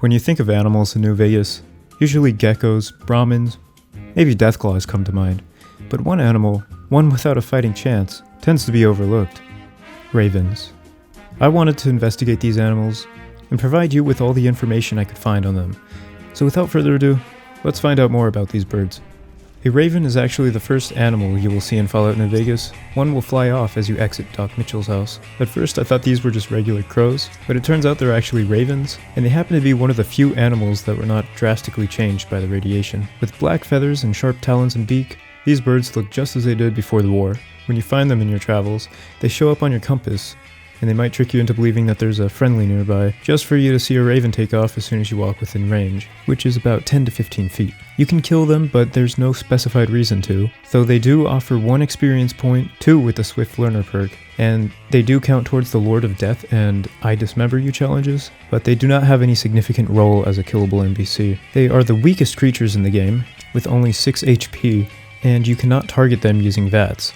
When you think of animals in New Vegas, usually geckos, Brahmins, maybe deathclaws come to mind. But one animal, one without a fighting chance, tends to be overlooked. Ravens. I wanted to investigate these animals and provide you with all the information I could find on them. So without further ado, let's find out more about these birds. A raven is actually the first animal you will see in Fallout New Vegas. One will fly off as you exit Doc Mitchell's house. At first I thought these were just regular crows, but it turns out they're actually ravens, and they happen to be one of the few animals that were not drastically changed by the radiation. With black feathers and sharp talons and beak, these birds look just as they did before the war. When you find them in your travels, they show up on your compass, and they might trick you into believing that there's a friendly nearby, just for you to see a raven take off as soon as you walk within range, which is about 10 to 15 feet. You can kill them, but there's no specified reason to, though they do offer 1 experience point, 2 with the Swift Learner perk, and they do count towards the Lord of Death and I Dismember You challenges, but they do not have any significant role as a killable NPC. They are the weakest creatures in the game, with only 6 HP, and you cannot target them using VATS.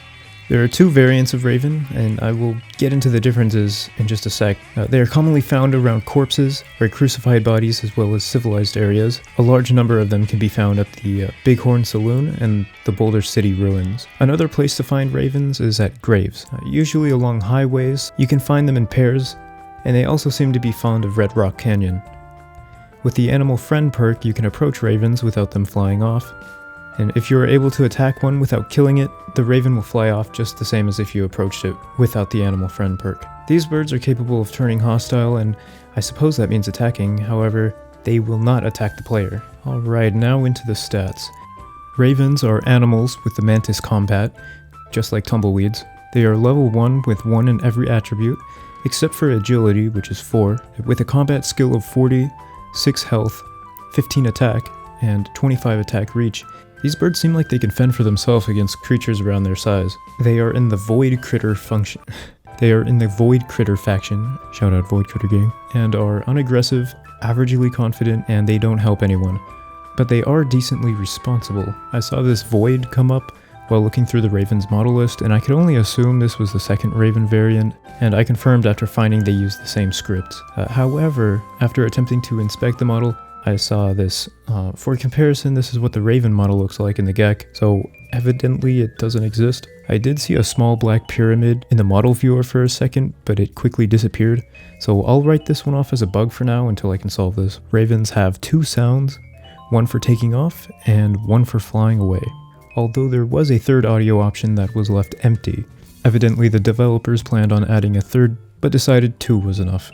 There are 2 variants of raven, and I will get into the differences in just a sec. They are commonly found around corpses or crucified bodies as well as civilized areas. A large number of them can be found at the Bighorn Saloon and the Boulder City ruins. Another place to find ravens is at graves. Usually along highways, you can find them in pairs, and they also seem to be fond of Red Rock Canyon. With the Animal Friend perk, you can approach ravens without them flying off. And if you are able to attack one without killing it, the raven will fly off just the same as if you approached it without the Animal Friend perk. These birds are capable of turning hostile, and I suppose that means attacking, however, they will not attack the player. Alright, now into the stats. Ravens are animals with the mantis combat, just like tumbleweeds. They are level 1 with 1 in every attribute, except for agility, which is 4, with a combat skill of 40, 6 health, 15 attack, and 25 attack reach. These birds seem like they can fend for themselves against creatures around their size. They are in the Void Critter faction, shout out Void Critter gang, and are unaggressive, averagely confident, and they don't help anyone. But they are decently responsible. I saw this Void come up while looking through the Raven's model list, and I could only assume this was the second Raven variant, and I confirmed after finding they used the same script. However, after attempting to inspect the model, I saw this. For comparison, this is what the Raven model looks like in the GEC, so evidently it doesn't exist. I did see a small black pyramid in the model viewer for a second, but it quickly disappeared, so I'll write this one off as a bug for now until I can solve this. Ravens have 2 sounds, 1 for taking off and 1 for flying away, although there was a 3rd audio option that was left empty. Evidently the developers planned on adding a 3rd, but decided 2 was enough.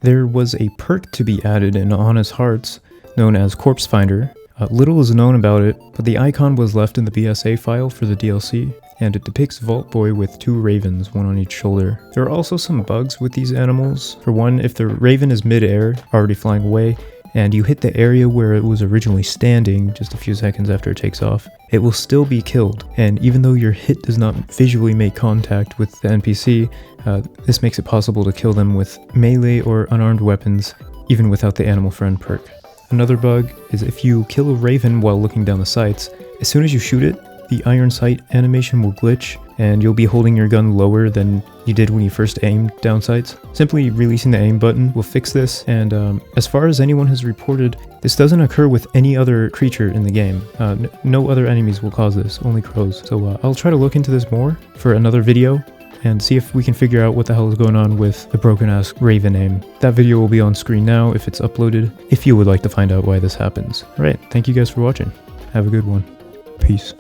There was a perk to be added in Honest Hearts, known as Corpse Finder. Little is known about it, but the icon was left in the BSA file for the DLC, and it depicts Vault Boy with 2 ravens, 1 on each shoulder. There are also some bugs with these animals. For one, if the raven is mid-air, already flying away, and you hit the area where it was originally standing just a few seconds after it takes off, it will still be killed. And even though your hit does not visually make contact with the NPC, this makes it possible to kill them with melee or unarmed weapons, even without the Animal Friend perk. Another bug is if you kill a raven while looking down the sights, as soon as you shoot it, the iron sight animation will glitch, and you'll be holding your gun lower than you did when you first aimed down sights. Simply releasing the aim button will fix this, and as far as anyone has reported, this doesn't occur with any other creature in the game. No other enemies will cause this, only crows. So I'll try to look into this more for another video, and see if we can figure out what the hell is going on with the broken-ass raven aim. That video will be on screen now if it's uploaded, if you would like to find out why this happens. Alright, thank you guys for watching. Have a good one. Peace.